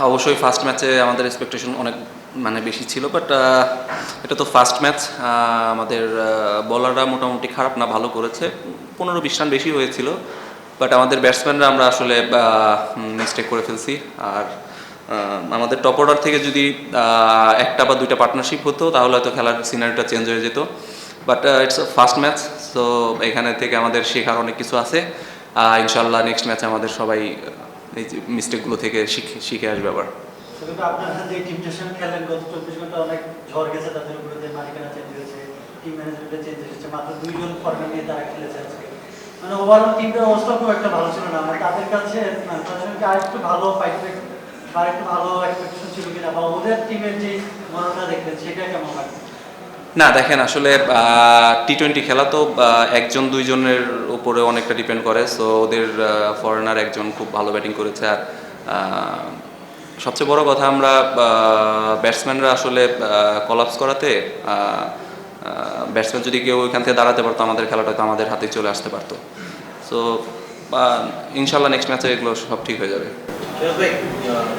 অবশ্যই ফার্স্ট ম্যাচে আমাদের এক্সপেকটেশন অনেক বেশি ছিল, বাট এটা তো ফার্স্ট ম্যাচ। আমাদের বলাররা মোটামুটি খারাপ না, ভালো করেছে। 15-20 রান বেশি হয়েছিল, বাট আমাদের ব্যাটসম্যানরা আমরা আসলে মিস্টেক করে ফেলছি। আর আমাদের টপ অর্ডার থেকে যদি একটা বা দুইটা পার্টনারশিপ হতো তাহলে হয়তো খেলার সিনারিটা চেঞ্জ হয়ে যেত। But its first match, so এখানে থেকে আমাদের শেখার অনেক কিছু আছে। ইনশাল্লাহ নেক্সট ম্যাচে আমাদের সবাই এই যে মিস্টেকগুলো থেকে শিখে আসবে আবার। কিন্তু আপনারা যে টিমটার সঙ্গে খেলেন গত 24 ঘন্টা অনেক ঝড় গেছে, তাদের উপরে যে মালিকানা চেঞ্জ হয়েছে, টিম ম্যানেজমেন্টে চেঞ্জ হয়েছে, মাত্র 2 জন ফরেনার নিয়ে তারা খেলেছে আজকে। মানে ওভারঅল টিমটার অবস্থা খুব একটা ভালো ছিল না। মানে তাদের কাছে তাদের সঙ্গে আরেকটু ভালো ফাইট বা একটু ভালো এক্সপেকটেশন ছিল কিনা, বা ওদের টিমের যে মনোটা দেখলেন সেটা কেমন লাগে? না দেখেন, আসলে টি-20 খেলা তো একজন দুইজনের উপরে অনেকটা ডিপেন্ড করে। সো ওদের ফরেনার একজন খুব ভালো ব্যাটিং করেছে। আর সবচেয়ে বড় কথা, আমরা ব্যাটসম্যানরা আসলে কলাপস করাতে ব্যাটসম্যান যদি কেউ ওইখান থেকে দাঁড়াতে পারতো, আমাদের খেলাটা তো আমাদের হাতে চলে আসতে পারতো। সো ইনশাল্লাহ নেক্সট ম্যাচে এগুলো সব ঠিক হয়ে যাবে।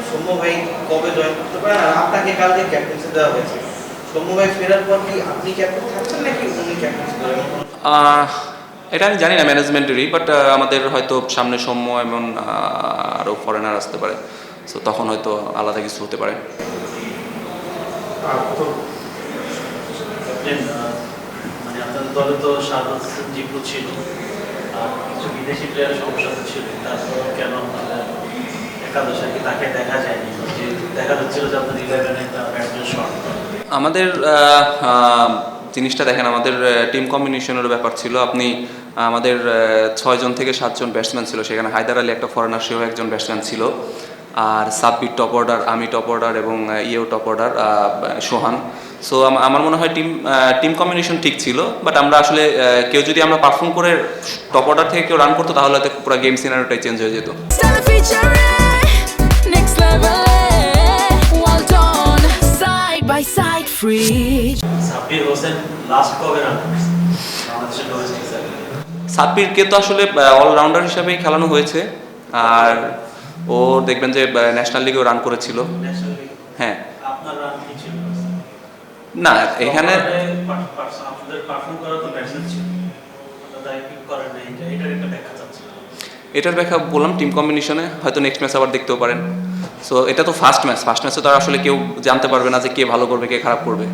সৌম্য ভাই কবে জয়েন করতে পারেন? আর আপনাকে কালকে ক্যাপ্টেন্সি দেওয়া হয়েছে, সৌম্য ভাই ফেরার পর কি আপনি ক্যাপ্টেন থাকছেন নাকি উনি ক্যাপ্টেন্সি করবেন? এটা আমি জানি না ম্যানেজমেন্টেরই, বাট আমাদের হয়তো সামনে সৌম্য এমন আরও ফরেনার আসতে পারে। সো তখন হয়তো আলাদা কিছু হতে পারে। মানে আপনাদের দলে তো শাহবাজ জিপু ছিল, আর কিছু বিদেশি প্লেয়ার সমস্যা তো ছিল, তারপর কেন একাদশে কি তাকে দেখা যায়নি? যে দেখা যাচ্ছিল যে আপনার 11-এ ব্যাটসম্যান শর্ট। আমাদের জিনিসটা দেখেন, আমাদের টিম কম্বিনেশনের ব্যাপার ছিল। আপনি আমাদের 6 জন থেকে 7 জন ব্যাটসম্যান ছিল, সেখানে হায়দার আলী একটা ফরেনার, সেও একজন ব্যাটসম্যান ছিল। আর সাব্বির টপ অর্ডার, আমি টপ অর্ডার এবং ইয়েও টপ অর্ডার, সোহান। সো আমার মনে হয় টিম কম্বিনেশন ঠিক ছিল, বাট আমরা আসলে কেউ যদি আমরা পারফর্ম করে টপ অর্ডার থেকে কেউ রান করতো তাহলে হয়তো পুরো গেম সিনারিওটাই চেঞ্জ হয়ে যেত। সাব্বির হোসেন লাস্ট কবে রান করেছে বাংলাদেশের ডোমেস্টিক সার্কিটে? সাব্বিরকে তো আসলে অলরাউন্ডার হিসাবেই খেলানো হয়েছে। আর ও দেখবেন যে ন্যাশনাল লিগেও রান করেছিল। National league? হ্যাঁ। আপনার রান কি ছিল? না এখানে আপনাদের পারফর্ম করা তো ব্যাটসম্যান ছিল, আপনারা পিক করেন না, এটার একটা ব্যাখ্যা চাচ্ছি। এটার ব্যাখ্যা বললাম, টিম কম্বিনেশনে হয়তো নেক্সট ম্যাচ আবার দেখতেও পারেন। সো এটা তো ফার্স্ট ম্যাচে তো আর আসলে কেউ জানতে পারবে না যে কে ভালো করবে কে খারাপ করবে।